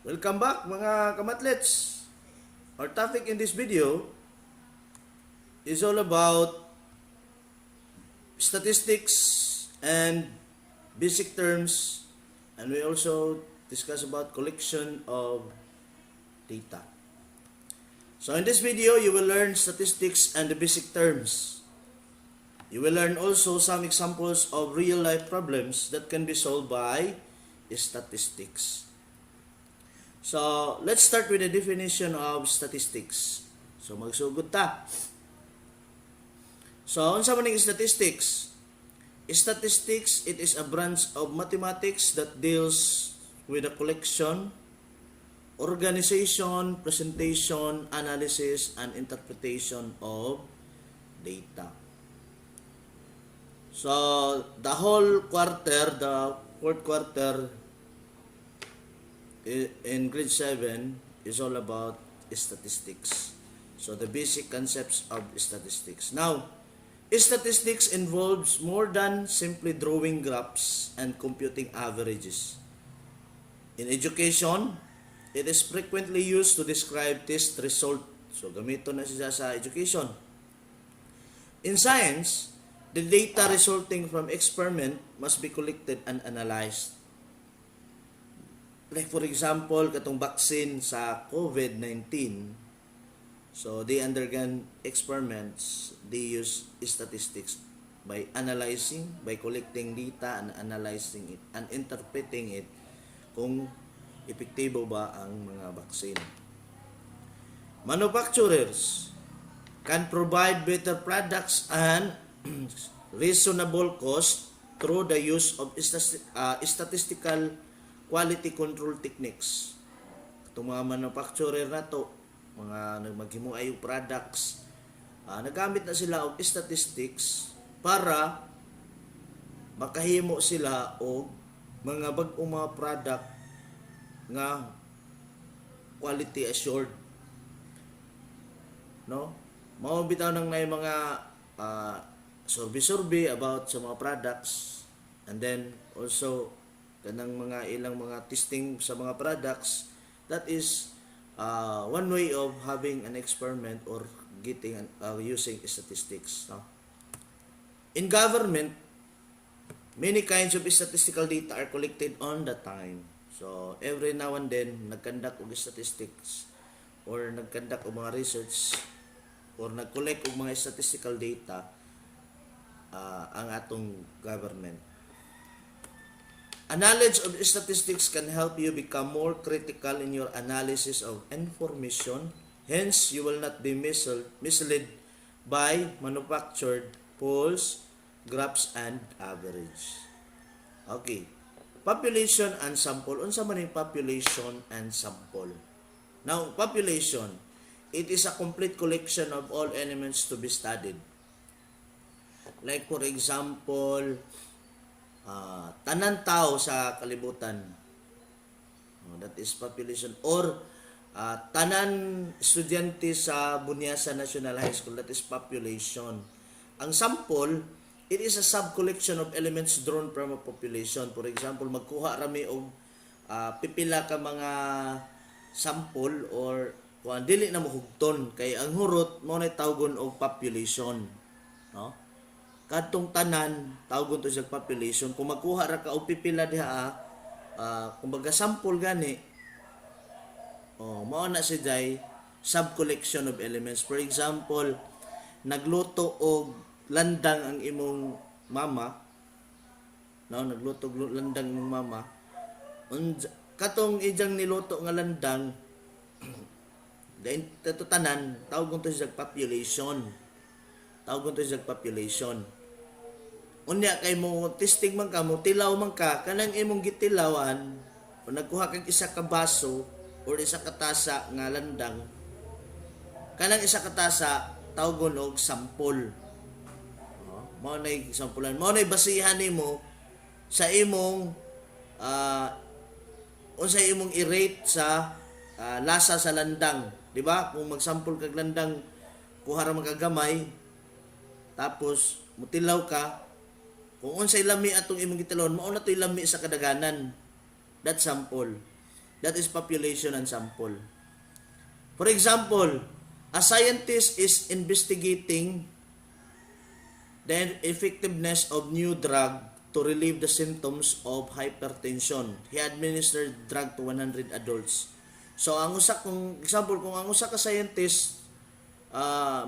Welcome back mga kamatlets. Our topic in this video is all about statistics and basic terms, and we also discuss about collection of data. So in this video, you will learn statistics and the basic terms. You will learn also some examples of real-life problems that can be solved by statistics. So, let's start with the definition of statistics. So, magsugod ta. So, unsa man ning statistics? Statistics, it is a branch of mathematics that deals with the collection, organization, presentation, analysis, and interpretation of data. So, the whole quarter, the fourth quarter in grade 7 is all about statistics. So, the basic concepts of statistics. Now, statistics involves more than simply drawing graphs and computing averages. In education, it is frequently used to describe test result. So, gamito na siya sa education. In science, the data resulting from experiment must be collected and analyzed. Like for example, katong vaccine sa COVID-19, so they undergone experiments, they use statistics by analyzing, by collecting data and analyzing it and interpreting it kung epektibo ba ang mga vaccine. Manufacturers can provide better products and reasonable cost through the use of statistical quality control techniques. Itong mga manufacturer na to, mga nagmaghimuay yung products, nagamit na sila og statistics para makahimo sila og mga bag-ong mga product nga quality assured. No? Mao bitaw nang may mga survey about sa mga products, and then also kanang mga ilang mga testing sa mga products. That is one way of having an experiment or getting using statistics. No? In government, many kinds of statistical data are collected on the time. So every now and then nagkandak og statistics or nagkandak og mga research or nag-collect og mga statistical data ang atong government. A knowledge of statistics can help you become more critical in your analysis of information. Hence, you will not be misled by manufactured polls, graphs, and average. Okay. Population and sample. Unsa man yung population and sample? Now, population, it is a complete collection of all elements to be studied. Like for example, tanan tao sa kalibutan, that is population, or tanan estudyante sa Bunyasa National High School, that is population. Ang sample, it is a sub-collection of elements drawn from a population. For example, magkuha rami og pipila ka mga sample or dili na mahugton kay ang hurot mo na tawgon og population, no? Kadtong tanan tawgon to sa population. Kung magkuha ra ka og pipila diha kumbaga sample gani, mao na siya sub collection of elements. For example, nagluto og landang ang imong mama, no, nagluto og landang imong mama, katong ijang niluto nga landang dayon tanan tawgon to sa population. Tawgon to sa population. Unya kay mo testing man ka, mo tilaw man ka, kanang imong gitilawan, o nagkuha kag isa ka baso or isa ka tasa nga landang, kanang isa ka tasa tawgon og sample. Mao nay sampulan, mao nay basihan nimo sa imong unsa imong i-rate sa lasa sa landang, di ba? Kung magsample kag landang, kuha ra man ka gamay, tapos mutilaw ka, kung unsay lami atong imong gitilawon, mao na toy lami sa kadaganan. That sample. That is population and sample. For example, a scientist is investigating the effectiveness of new drug to relieve the symptoms of hypertension. He administered drug to 100 adults. So ang usa kung example, kung ang usa ka scientist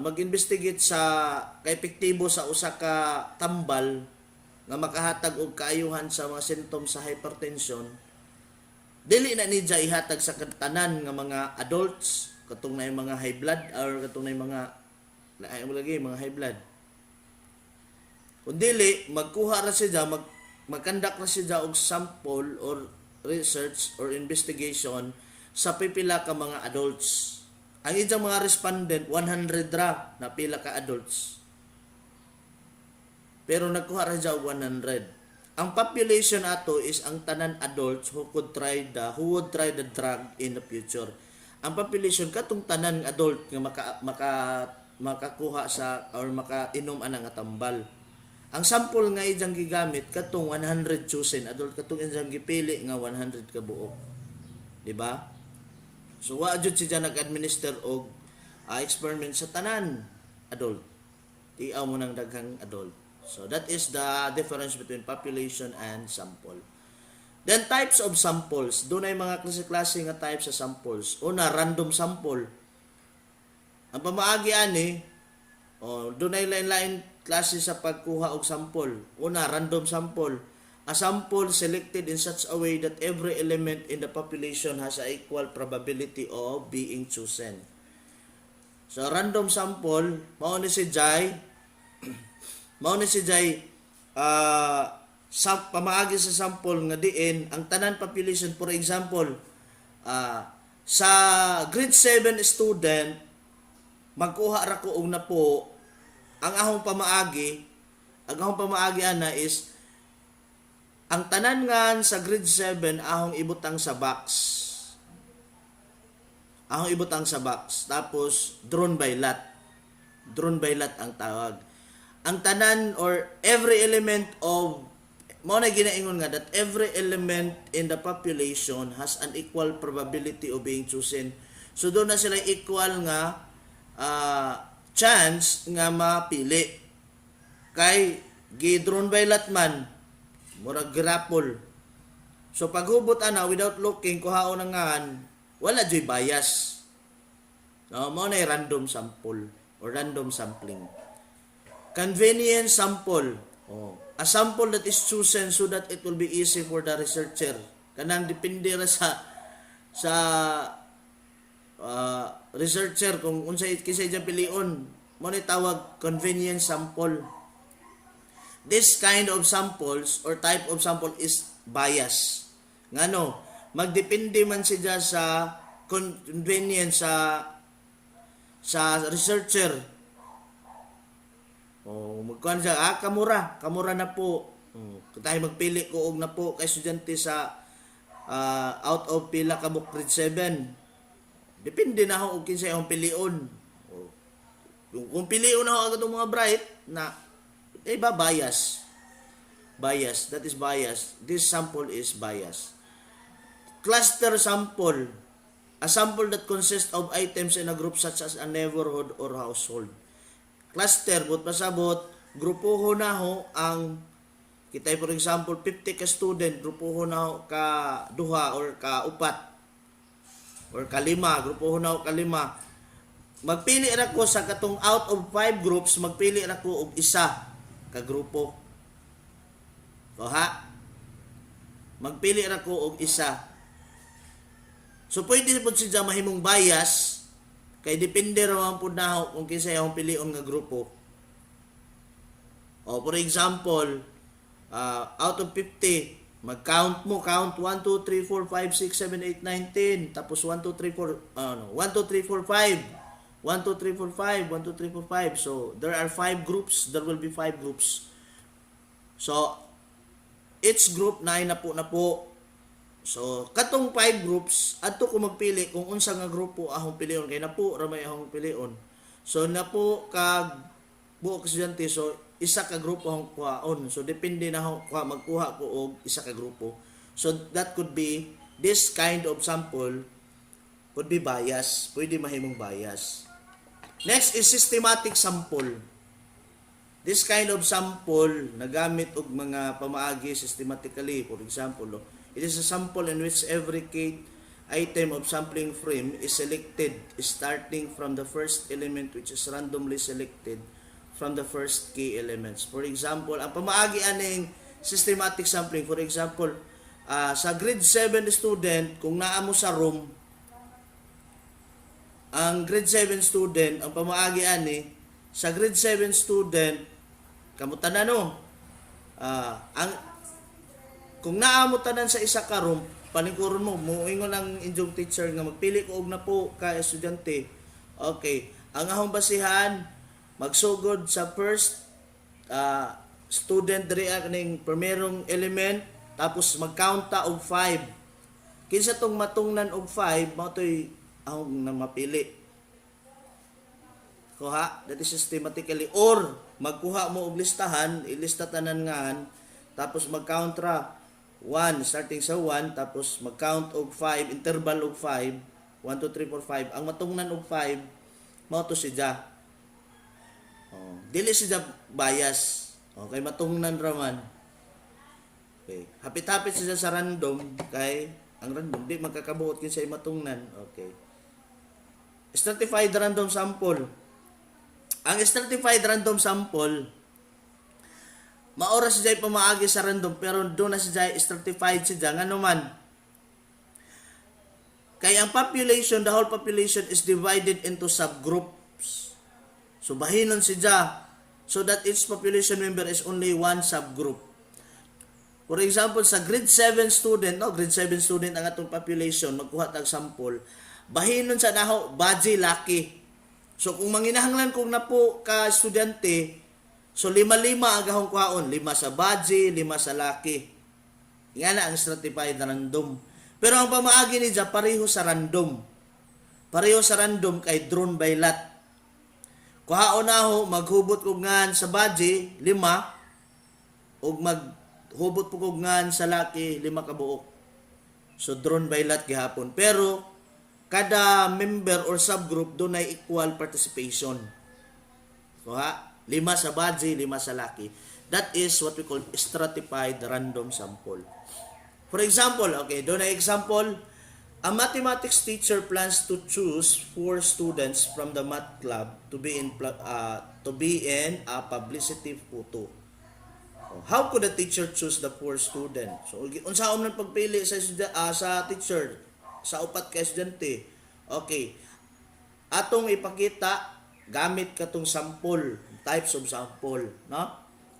mag-investigate sa kaepektibo sa usa ka tambal nga makahatag og kaayuhan sa mga symptoms sa hypertension, dili na niya ihatag sa tanan nga mga adults katong na mga high blood or katong na mga high blood. Kung dili, magkuha ra siya, magkandak ra siya og sample or research or investigation sa pipila ka mga adults. Ang iyang mga respondent, 100 ra na pila ka adults. Pero nagkuha ra siya og 100. Ang population ato is ang tanan adults who would try the drug in the future. Ang population katong tanan adult nga makakuha sa or makainom ana nga tambal. Ang sample nga ijang gigamit katong 100 chosen adult, katong ijang gipili nga 100 ka buok. Di ba? So wa jud siya nag-administer og experiment sa tanan adult. Tiaw mo nang daghang adult. So that is the difference between population and sample. Then types of samples. Doon ay mga klase-klase nga types sa samples. Una, random sample. Ang pamaagi ani, doon ay lain-lain klase sa pagkuha og sample. Una, random sample. A sample selected in such a way that every element in the population has a equal probability of being chosen. So random sample, mao ni si Jai sa pamaagi sa sample nga diin ang tanan population. For example, sa grade 7 student magkuha ra ko og napo ang ahong pamaagi ana is ang tanan ngan sa grade 7 ahong ibutang sa box. Tapos drawn by lot. Drawn by lot ang tawag. Ang tanan or every element of mao na ginaingon nga that every element in the population has an equal probability of being chosen. So doon na sila equal nga chance nga mapili. Kay gi-drawn by lot man murag grapple. So paghubot ana without looking kuhaon na ngan wala joy bias. No, mao na random sample or random sampling. Convenience sample. A sample that is chosen so that it will be easy for the researcher. Kanang depende ra sa researcher kung unsay kisay diyang pilion. Mao ni tawag convenience sample. This kind of samples or type of sample is bias. Ngano? Magdepende man siya sa convenience sa researcher. Magkuhan siya, kamura na po. Tayo magpili ko og na po kay estudyante sa out of pila ka book grade 7. Depende na ako og kinsay akong pilion. Kung pilion ako agad mga bright na iba bias. That is bias. This sample is bias. Cluster sample. A sample that consists of items in a group such as a neighborhood or household. Cluster, but pasabot, grupoho na ho ang, kitay for example, 50 ka student, grupoho na ho ka duha or ka upat, or ka lima, grupoho na ho ka lima. Magpili ra ko sa katong out of 5 groups, magpili ra ko og isa ka grupo. So ha? Magpili ra ko og isa. So pwede po siya mahimong bias, kay depende raman po na kung kinsay akong pilion nga grupo. For example, out of 50, mag-count mo, count 1, 2, 3, 4, 5, 6, 7, 8, 9, 10. Tapos 1, 2, 3, 4, 1, 2, 3, 4, 5. 1, 2, 3, 4, 5. 1, 2, 3, 4, 5. So, there are 5 groups. There will be 5 groups. So, each group, 9 na po. So, katong 5 groups, adto ko magpili kung unsa nga grupo ahong pilion. Kay napo ramay ahong pilion. So, napo kag buok estudyante. So, isa ka grupo ahong kuhaon. So, depende na ako magkuha ko og isa ka grupo. So, that could be this kind of sample could be bias. Pwede mahimong bias. Next is systematic sample. This kind of sample nagamit og mga pamaagi systematically. For example, it is a sample in which every key item of sampling frame is selected starting from the first element which is randomly selected from the first key elements. For example, ang pamaagi aning systematic sampling, for example, sa grade 7 student, kung naa mo sa room, ang grade 7 student, ang pamaagi ani, sa grade 7 student, kamutan na no, kung naamo tanan sa isa ka room, paningkuron mo, muingon ang inyong teacher nga magpili ko og na po ka estudyante. Okay, ang ahong basihan, magsugod sa first student diri ning primerong element, tapos mag-count ta og 5. Kinsa tong matungnan og 5, mao toy ahong na mapili. Kuha, that is systematically, or magkuha mo og listahan, ilista tanan ngan, tapos mag-count ra 1, starting sa 1, tapos mag-count og 5, interval og 5, 1, 2, 3, 4, 5. Ang matungnan og 5, mao to siya. Dili siya bias. Okay, matungnan ra man. Okay. Hapit-hapit siya sa random, kay ang random di magkakabuot kinsa matungnan. Okay. Stratified random sample. Ang stratified random sample, maora siya pamaagi sa random, pero doon na siya stratified siya. Nga naman, kaya ang population, the whole population is divided into subgroups. So, bahinon siya, so that each population member is only one subgroup. For example, sa grade 7 student, grade 7 student ang atong population, magkuha tag sample, bahinon sa naho, baji, laki. So kung manginahanglan kung na po ka estudyante, so 5-5 ang gahong kuhaon, 5 sa baji, 5 sa laki. Yan na ang stratified random. Pero ang pamaagi ni Diya, pareho sa random. Pareho sa random kay drawn by lot. Kuhaon na ho, maghubot ko ngan sa baji, 5, o maghubot po ko ngan sa laki, 5 ka buok. So drawn by lot gihapon. Pero kada member or subgroup doon ay equal participation. So 5 sa baji, 5 sa laki. That is what we call stratified random sample. For example, okay, doon ay example, a mathematics teacher plans to choose 4 students from the math club to be in a publicity photo. How could the teacher choose the 4 students? So unsaon man pagpili sa teacher sa upat ka estudyante. Okay. Atong ipakita gamit katong sample, types of sample, no?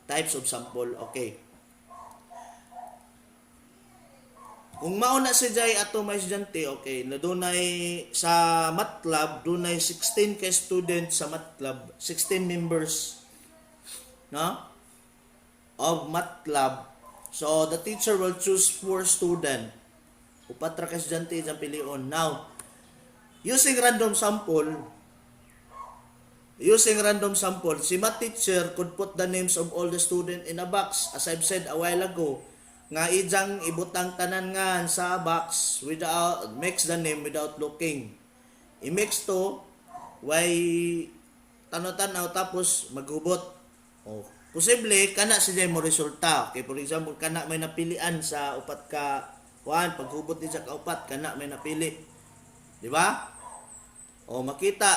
Types of sample. Okay. Kung mauna si Jay ato may estudyante, okay, na dunay sa math club, dunay 16 ka students sa math club, 16 members, no? Of math club. So the teacher will choose 4 students. Upat ra ka estudyante ang pilion. Now, using random sample, si math teacher could put the names of all the students in a box. As I've said a while ago, nga ijang ibutang tanan nga sa box without mix the name without looking. I-mix to, why tanaw-tanaw tapos maghubot. Posible, kana siya mo resulta. Okay, for example, kana may napilian sa upat ka paghubot din sa kaupat, kana may napili. Di ba? Makita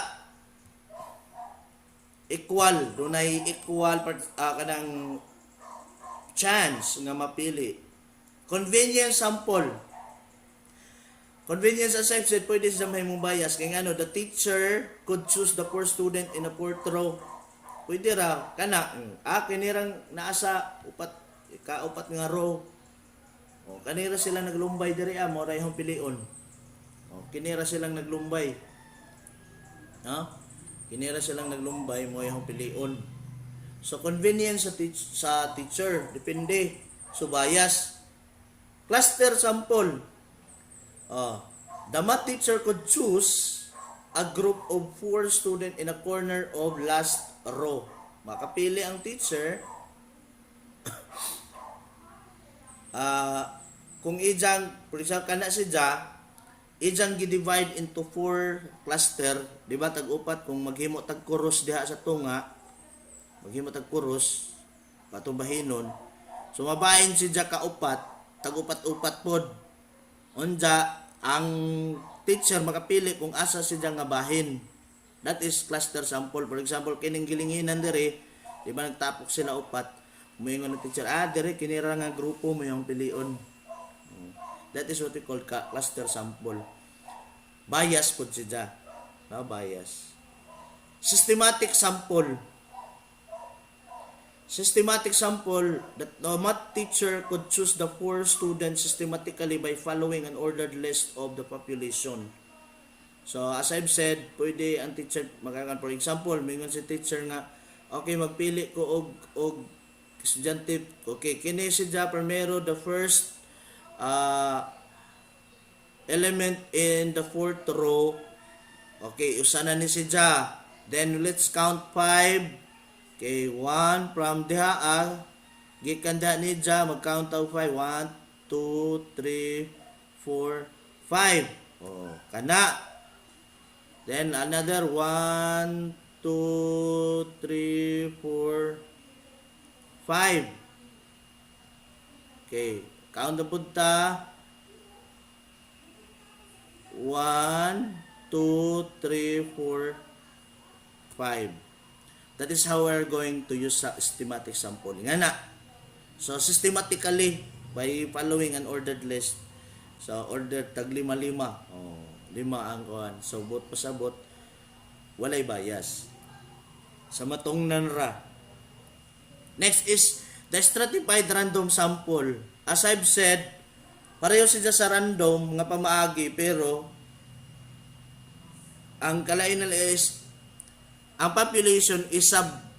equal, dunay equal kanang chance nga mapili. Convenience sample. Convenience as I've said, pwede siya may mong bias. Kaya the teacher could choose the 4 student in a 4th row. Pwede ra, kana, kinirang naasa upat nga row. Kanira sila naglumbay diri mo ra yung pilion. Kinira silang naglumbay. Kinira silang naglumbay mo yung pilion. So convenience sa teacher depende. So bias. Cluster sample. The math teacher could choose a group of 4 students in a corner of last row. Makapili ang teacher kung ijang, for example, kana si Ja, ijang gi-divide into 4 cluster, di ba, tag-upat, kung maghimo tag-kuros diha sa tunga, maghimo tag-kuros, patubahinon, so mabahin si Ja ka-upat, tag-upat-upat pod. Unja, ang teacher makapili kung asa si Ja nga bahin. That is cluster sample. For example, kining gilinginan diri, di ba nagtapok sila upat, umingon ng teacher, diri kinira nga grupo mo yung pilion. That is what we call cluster sample. Bias po siya. No, bias. Systematic sample. Systematic sample that no math teacher could choose the 4 students systematically by following an ordered list of the population. So, as I've said, pwede ang teacher magagan. For example, mingon si teacher nga, okay, magpili ko og estudyante. Okay, kini siya primero the first element in the 4th row. Okay, usana ni si Ja. Then let's count 5. Okay, 1 from diha gikan da ni Ja, mag-count of 5. 1, 2, 3, 4, 5. Oh, kana. Then another 1, 2, 3, 4, 5. Okay, count na punta. 1, 2, 3, 4, 5. That is how we're going to use systematic sampling. Nga na. So, systematically, by following an ordered list. So, ordered tag 5-5. Oh, 5 ang kuhan. So, bot pasabot, walay bias. Sa matungnan ra. Next is the stratified random sample. As I've said, pareho siya sa random nga pamaagi, pero ang kalainan is ang population is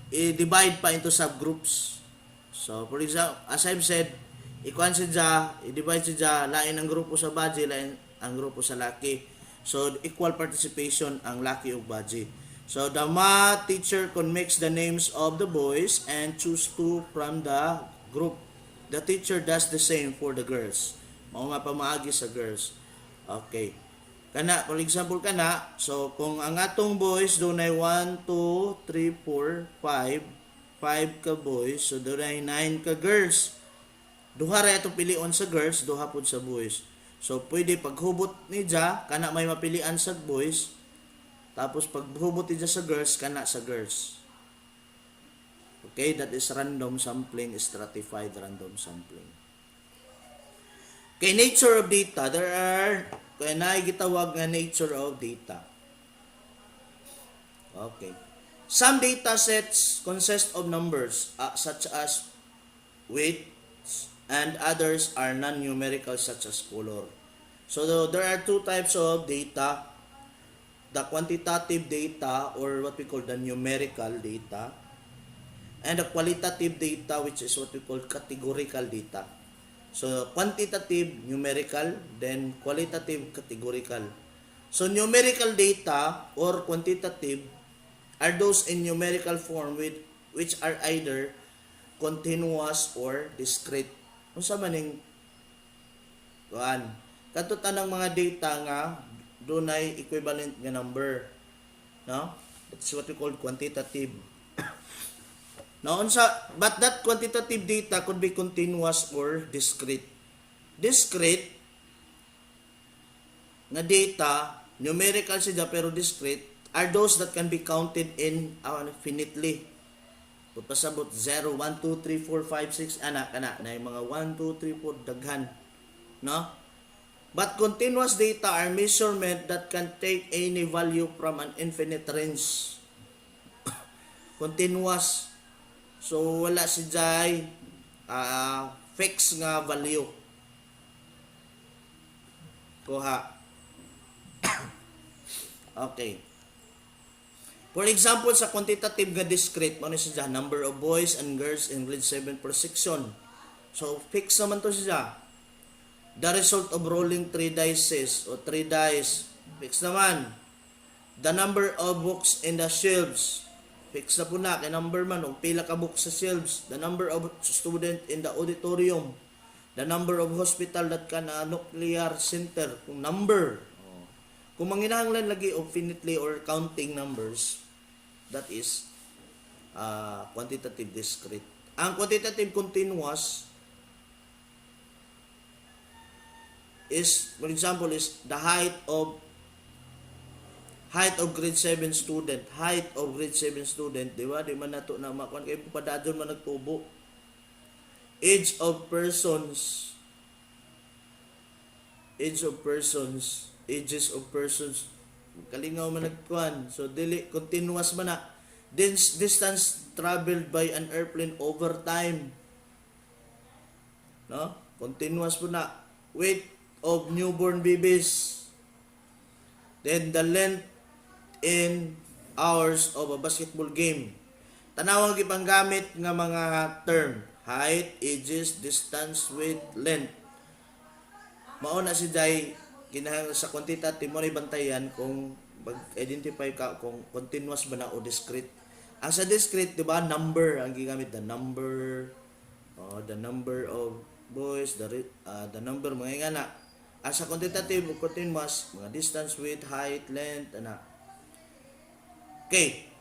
divide pa into subgroups. So, for example, as I've said, ikuan siya, i-divide siya, lain ang grupo sa baji, lain ang grupo sa laki. So, equal participation ang laki ug baji. So, the math teacher can mix the names of the boys and choose 2 from the group. The teacher does the same for the girls. Mao nga pamaagi sa girls. Okay. Kana, for example kana, so kung ang atong boys dunay 1, 2, 3, 4, 5, 5 ka boys, so dunay 9 ka girls. Duha ra ato pilion sa girls, duha pud sa boys. So pwede paghubot ni Ja, kana may mapilian sa boys, tapos paghubot ni Ja sa girls, kana sa girls. Okay, that is random sampling, stratified random sampling. Okay, nature of data, there are kaya na gitawag nga nature of data. Okay. Some data sets consist of numbers such as weights, and others are non-numerical such as color. So there are 2 types of data. The quantitative data, or what we call the numerical data, and the qualitative data, which is what we call categorical data. So, quantitative, numerical, then qualitative, categorical. So, numerical data or quantitative are those in numerical form which are either continuous or discrete. Kung sa maning kuan, katutan ng mga data nga dunay equivalent nga number, no? That's what we call quantitative. But that quantitative data could be continuous or discrete. Discrete na data, numerical siya pero discrete, are those that can be counted in infinitely. Pasabot 0, 1, 2, 3, 4, 5, 6, anak na yung mga 1, 2, 3, 4 daghan, no? But continuous data are measurement that can take any value from an infinite range. Continuous. So, wala si Jai fixed nga value. Kuha. Okay. For example, sa quantitative nga discrete, ano siya? Number of boys and girls in grade 7 per section. So, fixed naman to siya. The result of rolling 3 dice o 3 dice. Fixed naman. The number of books in the shelves. Fix na po na, kay number man, o pila ka book sa shelves. The number of student in the auditorium. The number of hospital that can nuclear center, kung number. Kung manginahanglan lagi of finitely or counting numbers, that is quantitative discrete. Ang quantitative continuous is, for example, is the height of grade 7 student. Height of grade 7 student, di ba? Di man nato na makuan kay padadon man nagtubo. Age of persons. Ages of persons. Kalingaw man nagkuan. So dili continuous man na. Distance traveled by an airplane over time. No? Continuous po na. Weight of newborn babies. Then the length in hours of a basketball game. Tanawang gipanggamit nga mga term: height, ages, distance, weight, length. Mao na si Jai kinahanglan sa quantitative mo bantayan kung mag-identify ka kung continuous ba na o discrete. Ang sa discrete, di ba, number ang gigamit, the number of boys, the number mga nga na. Ang sa quantitative o continuous, mga distance, width, height, length, ana. Okay.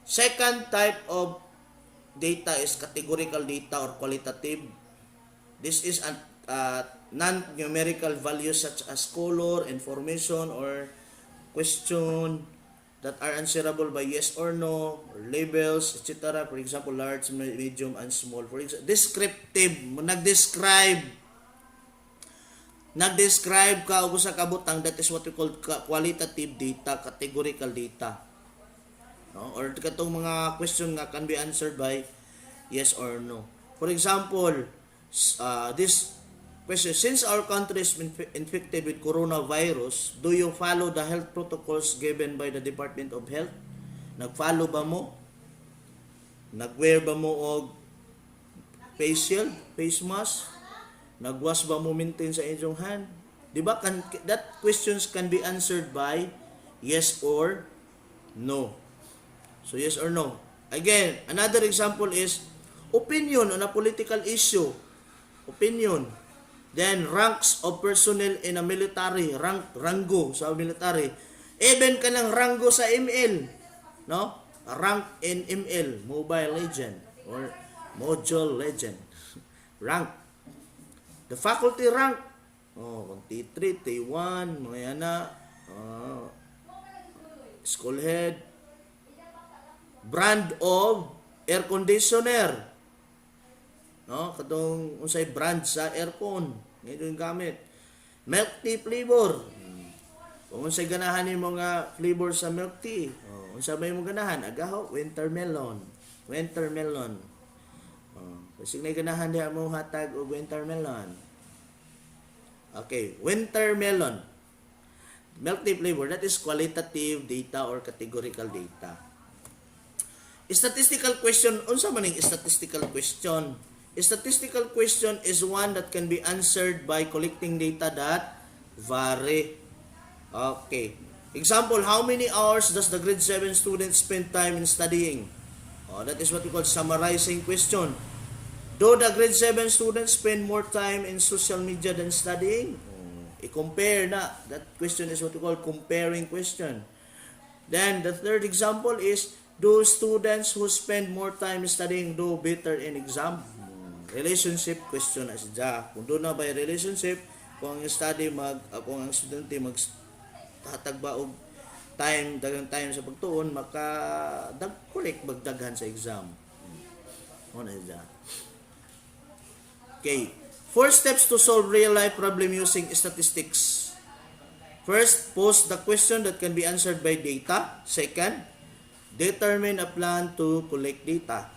Second type of data is categorical data or qualitative. This is non-numerical values such as color, information, or question that are answerable by yes or no, or labels, etc. For example, large, medium, and small. For example, descriptive, nag-describe ka o sa kabutang, that is what we call qualitative data, categorical data. No? Or katong mga question nga can be answered by yes or no. For example, this question: since our country is infected with coronavirus, do you follow the health protocols given by the Department of Health? Nag-follow ba mo? Nag-wear ba mo og face shield, face mask? Nag-wash ba mo maintain sa inyong hand? Di ba? That questions can be answered by yes or no. So yes or no. Again, another example is opinion on a political issue. Opinion. Then ranks of personnel in a military, rango sa military. Even ka ng rango sa ML, no? Rank in ML, Mobile Legend or Module Legend. Rank. The faculty rank. Kung T3, T1, mga yan na. School head. Brand of air conditioner. No, katong unsay brand sa aircon, ngayon gamit. Milk tea flavor. Kung unsay ganahan ni mga flavor sa milk tea, unsa may mo ganahan? Agaho, winter melon. Kasi may ganahan diha mo hatag og winter melon. Okay, winter melon. Milk tea flavor, that is qualitative data or categorical data. Statistical question, unsa man ning statistical question? Statistical question is one that can be answered by collecting data that vary. Okay. Example, how many hours does the grade 7 student spend time in studying? That is what we call summarizing question. Do the grade 7 students spend more time in social media than studying? I-compare na. That question is what we call comparing question. Then the third example is, do students who spend more time studying do better in exam? Relationship question na siya. Kung doon na ba yung relationship, kung ang study kung ang estudyante magtatagba og dagang time sa pagtuon, correct magdaghan sa exam. Ano na siya? Okay. 4 steps to solve real life problem using statistics. First, pose the question that can be answered by data. Second, determine a plan to collect data.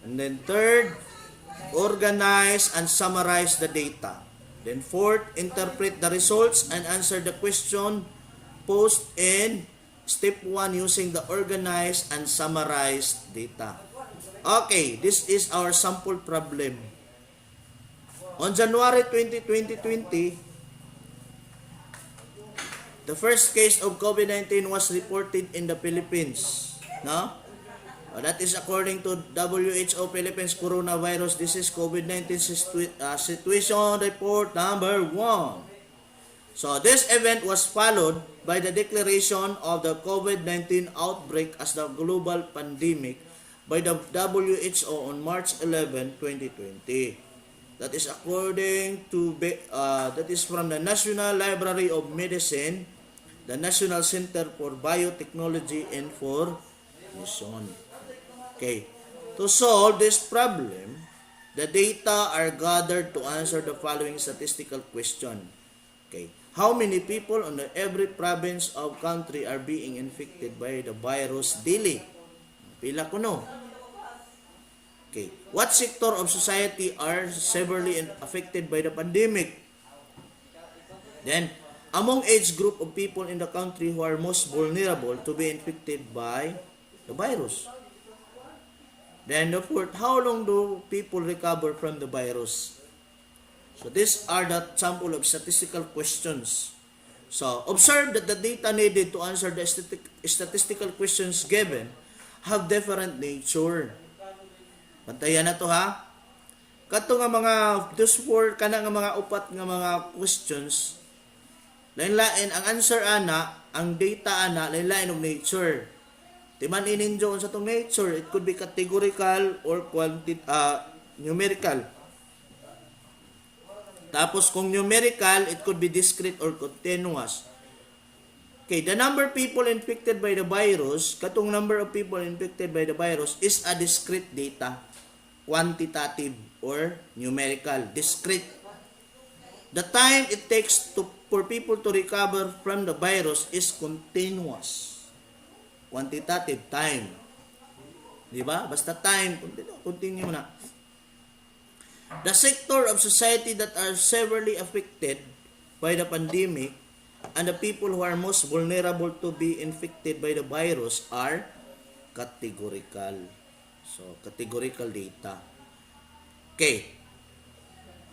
And then third, organize and summarize the data. Then fourth, interpret the results and answer the question posed in step 1 using the organized and summarized data. Okay, this is our sample problem. On January 20, 2020, the first case of COVID-19 was reported in the Philippines. No? That is according to WHO Philippines Coronavirus Disease COVID-19 Situation Report number 1. So this event was followed by the declaration of the COVID-19 outbreak as the global pandemic by the WHO on March 11, 2020. That is according to that is from the National Library of Medicine, the National Center for Biotechnology and Information. Okay. To solve this problem, the data are gathered to answer the following statistical question. Okay. How many people on every province of country are being infected by the virus daily? Pila ko no? Okay. What sector of society are severely affected by the pandemic? Then, among age group of people in the country who are most vulnerable to be infected by the virus. Then the fourth, how long do people recover from the virus? So these are the sample of statistical questions. So observe that the data needed to answer the statistical questions given have different nature. Bantayan na to ha. Kato nga mga those four kana nga mga upat nga mga questions, lain-lain ang answer ana, ang data ana lain-lain og nature. Timan ininjo sa tong nature, it could be categorical or numerical. Tapos kung numerical, it could be discrete or continuous. Okay, the number of people infected by the virus, katong number of people infected by the virus is a discrete data. Quantitative or numerical. Discrete. The time it takes for people to recover from the virus is continuous. Quantitative time. Diba? Basta time, continue na. The sector of society that are severely affected by the pandemic and the people who are most vulnerable to be infected by the virus are categorical. So, categorical data. Okay.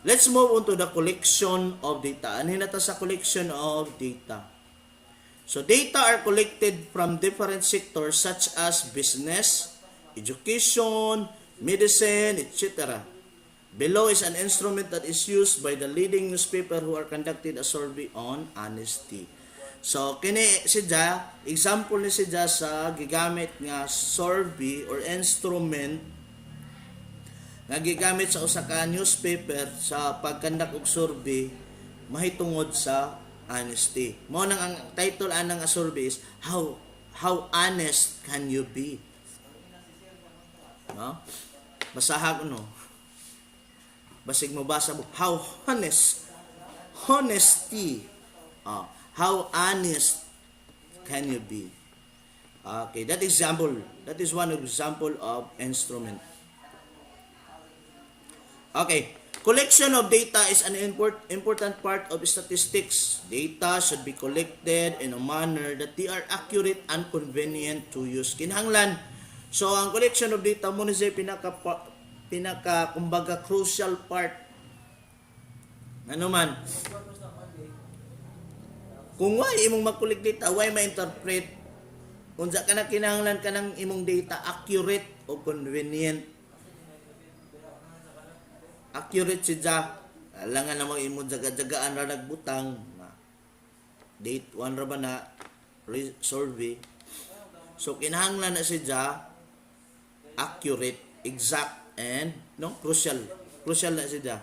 Let's move on to the collection of data. Ano na sa collection of data? So, data are collected from different sectors such as business, education, medicine, etc. Below is an instrument that is used by the leading newspaper who are conducted a survey on honesty. So, kini siya, example ni siya sa gigamit nga survey or instrument nga gigamit sa usa ka newspaper sa pagkandak og survey mahitungod sa honesty. Mao nang ang title anang survey is how honest can you be? No? Basahan ko no. Basig mo basa mo, how honesty, how honest can you be? Okay, that is one example of instrument. Okay, collection of data is an important part of statistics. Data should be collected in a manner that they are accurate and convenient to use. Kinahanglan, so ang collection of data mo ni sa pinaka kumbaga crucial part. Ano man? Kung why imong mag-collect data, why ma-interpret? Unsa ka na kinahanglan ka ng imong data accurate o convenient. Accurate siya. Alangan namang imong jaga-jagaan ra nagbutang. Date 1 ra ba na survey. So kinahanglan na siya accurate, exact, and crucial na siya.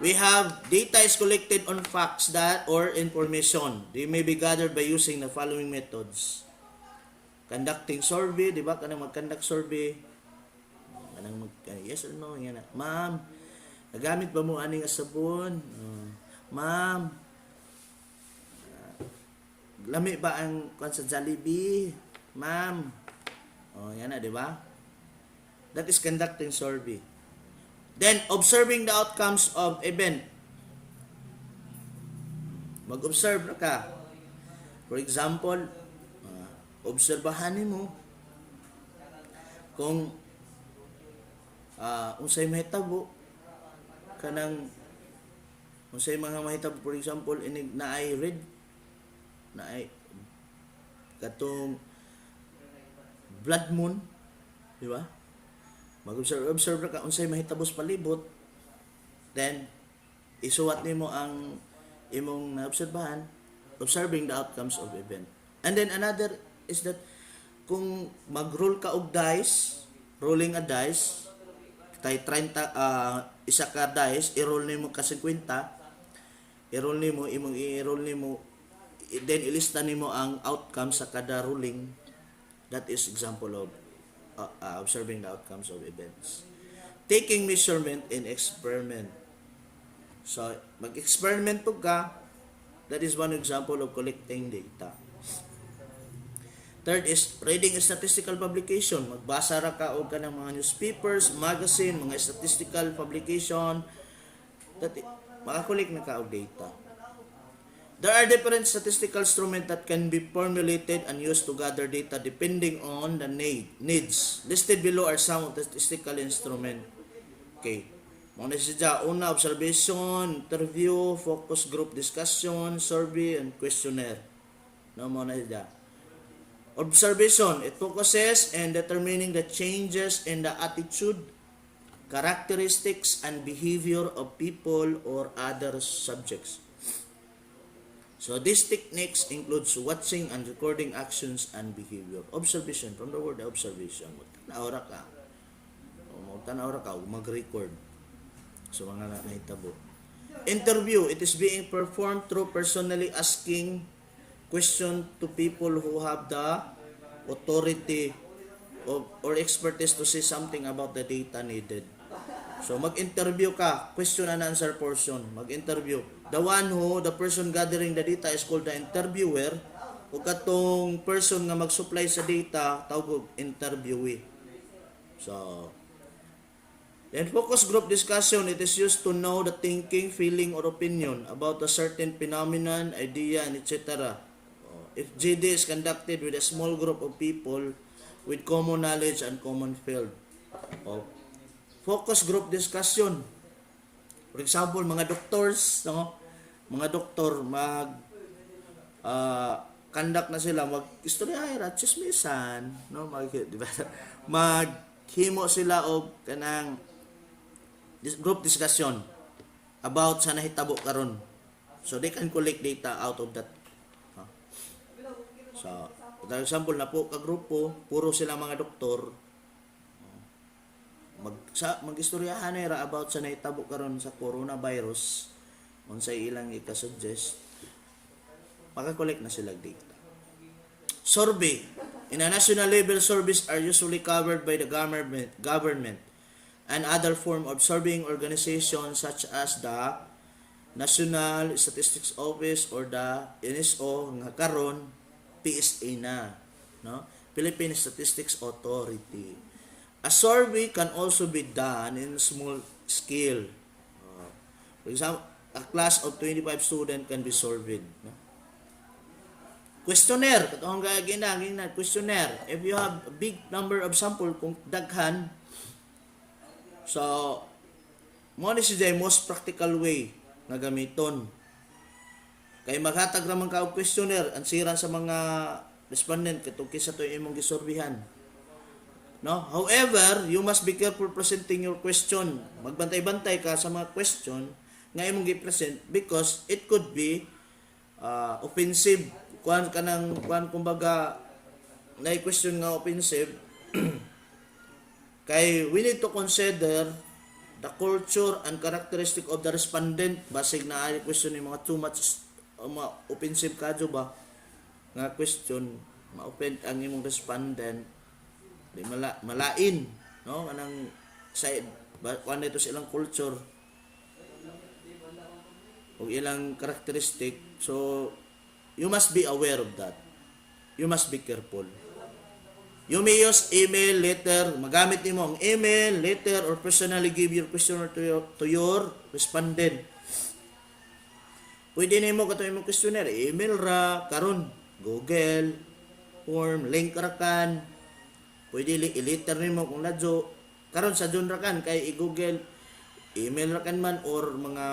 We have data is collected on facts that or information. They may be gathered by using the following methods. Conducting survey, di ba? Kanang mag-conduct survey. Kanang yes or no, yan na. Ma'am, nagamit ba mo ani nga sabon? Ma'am, lami ba ang kwan sa Jollibee? Ma'am. Yan na, di ba? That is conducting survey. Then, observing the outcomes of event. Mag-observe na ka. For example, obserbahanin mo kung unsay mahitabo kanang unsay mga mahitabo, for example, inig na ay red na ay katong blood moon, di ba? Mag-observe ka unsay mahitabo sa palibot, then isuwat nimo ang imong naobserbahan, observing the outcomes of event. And then another is that kung mag-roll ka og dice, rolling a dice, tay 30 isa ka dice, i-roll nimo ka 50, i-roll nimo imong i-roll nimo, then ilista nimo ang outcome sa kada rolling. That is example of observing the outcomes of events. Taking measurement in experiment. So, mag-experiment po ka, that is one example of collecting data. Third is reading a statistical publication. Magbasa ra ka og kanang mga newspapers, magazine, mga statistical publication, that makakulik na ka og data. There are different statistical instruments that can be formulated and used to gather data depending on the needs. Listed below are some of the statistical instruments. Okay. Muna siya, una, observation, interview, focus group discussion, survey, and questionnaire. No, muna siya. Observation, it focuses in determining the changes in the attitude, characteristics, and behavior of people or other subjects. So these techniques includes watching and recording actions and behavior. Observation, from the word observation, magtanaw ra ka, mag-record. So mga nahitabo. Interview, it is being performed through personally asking question to people who have the authority or expertise to say something about the data needed. So mag-interview ka, question and answer portion, mag-interview. The person gathering the data is called the interviewer, o katong person nga mag-supply sa data tawag interviewee. So then focus group discussion, it is used to know the thinking, feeling, or opinion about a certain phenomenon, idea, and etc. If GD is conducted with a small group of people with common knowledge and common field. Focus group discussion. For example, mga doctors, no? Mga doktor conduct na sila, mag-istorya, chismisan, no? Diba? Maghimo sila og kanang group discussion about sa nahitabo karon. So they can collect data out of that. So, for example, na po ka grupo, puro sila mga doktor, mag-istoryahan nila about sa nahitabo karon sa coronavirus, unsay ilang ika-suggest, makakolek na sila data. Survey. In a national level, surveys are usually covered by the government and other form of surveying organizations such as the National Statistics Office or the NSO, nga karon PSA na, no? Philippine Statistics Authority. A survey can also be done in small scale. For example, a class of 25 students can be surveyed. No? Questionnaire. Katong gagawin na questionnaire. If you have a big number of sample, kung daghan, so, mo ni siya most practical way nga gamiton. Kay maghatag raman ka og questionnaire, ang sira sa mga respondent katong kisa to imong gisurbihan. No? However, you must be careful presenting your question. Magbantay-bantay ka sa mga question nga imong gi-present because it could be offensive. Kumbaga na question nga offensive. Kay we need to consider the culture and characteristic of the respondent. Basig na ay question yung mga too much mga offensive kadyo ba nga question, ma-offend ang imong respondent, di malain, no? Anang side kuan ito sa ilang culture o ilang characteristic. So you must be aware of that. You must be careful. You may use email, letter, magamit nimo ang email, letter, or personally give your questionnaire to your respondent. Pwede nimo kato imong questionnaire, email ra karon, Google form, link ra kan. Pwede i-letter nimo kung ladyo. Karon sa John ra kan kay i-Google, email ra kan man or mga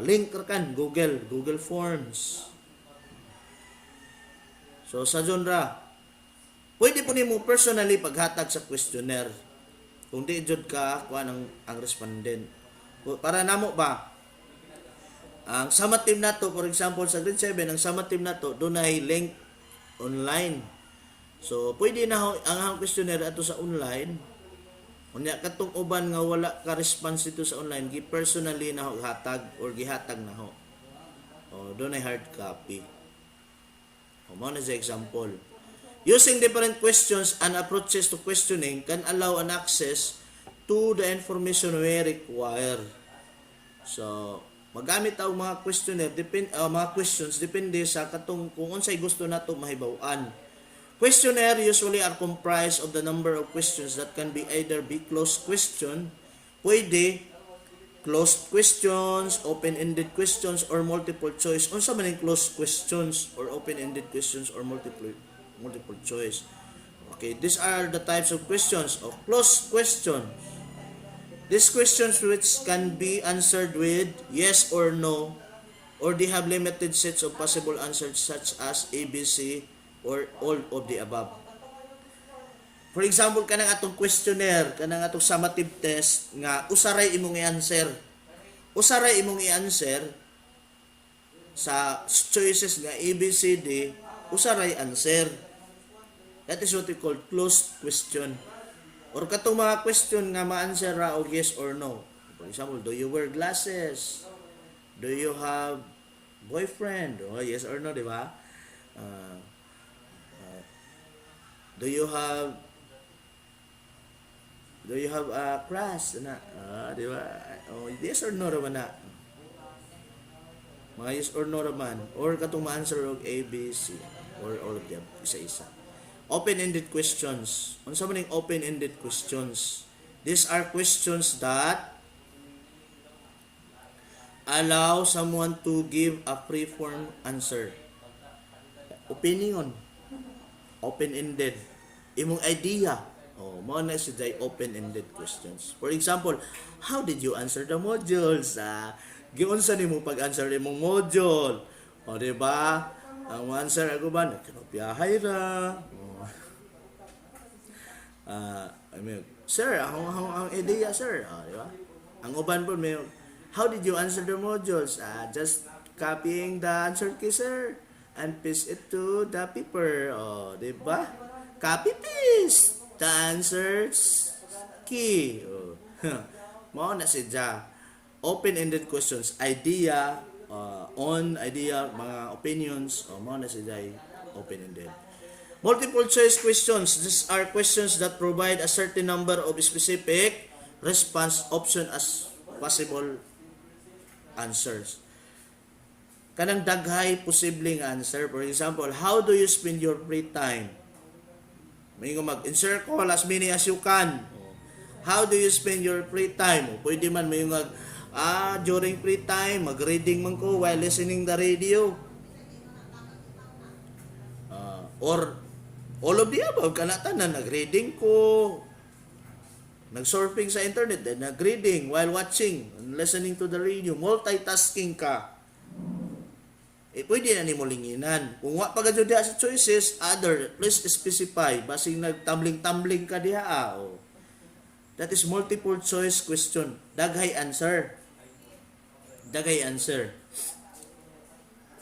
link ra kan Google Forms. So sa John ra Pwede po nimo personally paghatag sa questionnaire. Kung di jud ka kuan ang respondent. Para namo ba ang sama team nato, for example sa grade 7, ang sama team nato dunay link online. So pwede na ang questionnaire ato sa online. Unya katong uban nga wala ka response dito sa online, gi personally na ho hatag or gihatag na ho. O dunay hard copy. O mao na sa example. Using different questions and approaches to questioning can allow an access to the information we require. So, magamit ang mga questionnaire, mga questions depende sa katong kung unsay gusto nato mahibaw-an. Questionnaire usually are comprised of the number of questions that can be either be closed question, pwede closed questions, open-ended questions, or multiple choice. Unsa man yung closed questions or open-ended questions or multiple choice. Okay, these are the types of questions of closed question. These questions which can be answered with yes or no, or they have limited sets of possible answers such as A, B, C, or all of the above. For example, kanang atong questionnaire, kanang atong summative test nga usaray imong i-answer. Usaray imong i-answer sa choices nga A, B, C, D, usaray answer. That is what we call closed question. Or katong mga question nga ma-answer ra og yes or no. For example, do you wear glasses? Do you have boyfriend? Oh, yes or no, di ba? Do you have a crush na? Di ba? Oh, yes or no ra man na. Mga yes or no ra man. Or katong ma-answer og A, B, C, or all of them isa-isa. Open-ended questions. Unsa man yung open-ended questions? These are questions that allow someone to give a free-form answer. Opinion. Open-ended. Imong idea. Oh, mao na siya open-ended questions. For example, how did you answer the modules? Giunsa nimo pag-answer imong module? O, di ba? Ang answer ako ba, nagkanopiyahay ra. I mean, sir, ang idea, sir. Di ba? Ang uban po, may, how did you answer the modules? Just copying the answer key, sir, and paste it to the paper. Di ba? Copy paste the answers key. Mao na siya. Open-ended questions, idea, idea, mga opinions, mao na siya open-ended. Multiple choice questions. These are questions that provide a certain number of specific response option as possible answers. Kanang daghay posibleng answer. For example, how do you spend your free time? May mag-insert ko as many as you can. How do you spend your free time? Pwede man may during free time, mag-reading man ko while listening the radio. Or all of the above, kanatanan, nag-reading ko, nag-surfing sa internet, then nag-reading while watching, listening to the radio, multitasking ka. Pwede na ni mo linginan. Kung wa pa ka diha sa choices, other, please specify. Basing nagtambling-tambling ka diha. That is multiple choice question. Daghay answer. Daghay answer.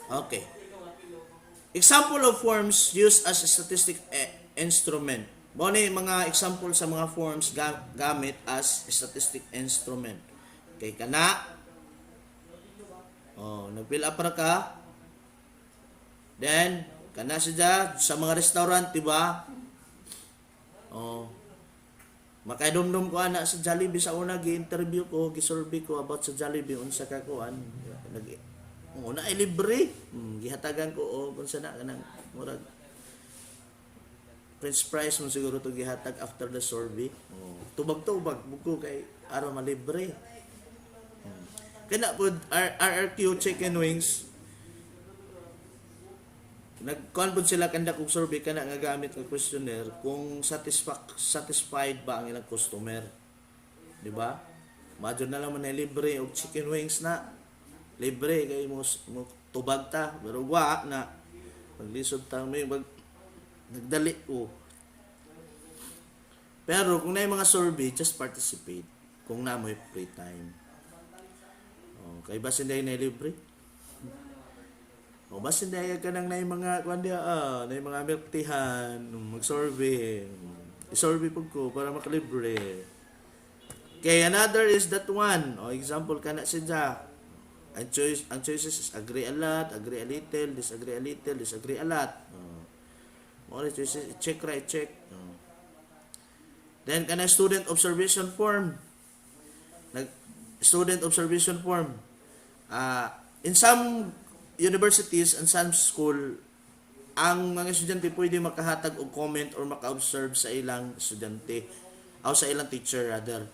Okay. Example of forms used as a statistic instrument. Mao ni mga example sa mga forms gamit as statistic instrument. Okay, kana. Nag-fill up ra ka. Then, kana siya sa mga restaurant, diba? Makaidumdum ko ana sa Jollibee sa una gi-interview ko, gi-survey ko about sa Jollibee unsa ka kuan. Una ay libre. Gihatagan ko kung sana kanang murag French fries mo siguro to gihatag after the survey. Tubag-tubag buko kay aron malibre. Kana pud RRQ chicken wings. Nagkuan pud sila kanda kog survey kana nga gamit ng questionnaire kung satisfied ba ang ilang customer. Di ba? Madyo na lang man libre og chicken wings na. Libre kay mo tubag ta pero wa na maglisod ta may nagdali ko Pero kung na yung mga survey, just participate. Kung na mo free time. Oh, kay bas hindi na libre. O bas hindi ka nang na yung mga kundi na yung mga milk teahan, mag-survey. I-survey pag ko para makalibre. Okay, another is that one. O example kana siya. Ang choices is agree a lot, agree a little, disagree a little, disagree a lot. Mo choices check right check. Then kana student observation form. Student observation form. In some universities and some school, ang mga estudyante pwede makahatag og comment or maka-observe sa ilang estudyante o sa ilang teacher rather.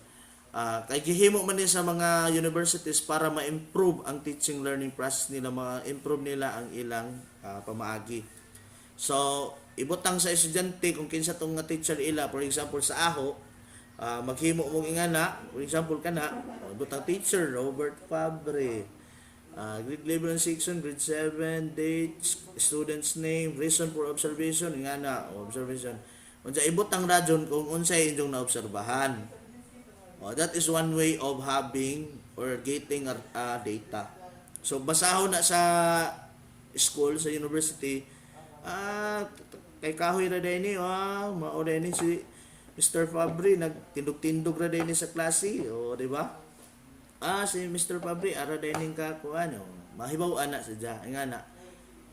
Kay gihimo man din sa mga universities para ma-improve ang teaching learning process nila, ma-improve nila ang ilang pamaagi. So, ibutang sa estudyante kung kinsa tong nga teacher ila, for example sa aho, maghimo mong ingana, for example kana, ibutang teacher Robert Fabre, grade level and section, grade 7, date, student's name, reason for observation, ingana, observation. Unsa ibutang radyon kung unsay inyong naobserbahan. That is one way of having or getting data. So basahon na sa school, sa university, kay kahoy ra din ni, mao din ni si Mr. Fabri nagtindog-tindog ra din ni sa klase, di ba? Si Mr. Fabri ara din ning ka kuan, mahibaw-an na sadya nga na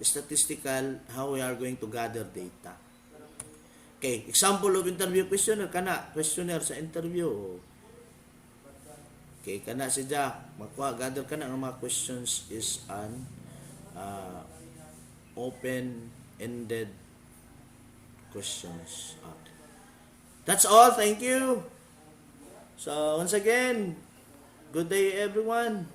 statistical how we are going to gather data. Okay, example of interview questionnaire kana, questionnaire sa interview. Okay, kana sadya gather kana ang mga questions is an open-ended questions. Okay. That's all. Thank you. So, once again, good day everyone.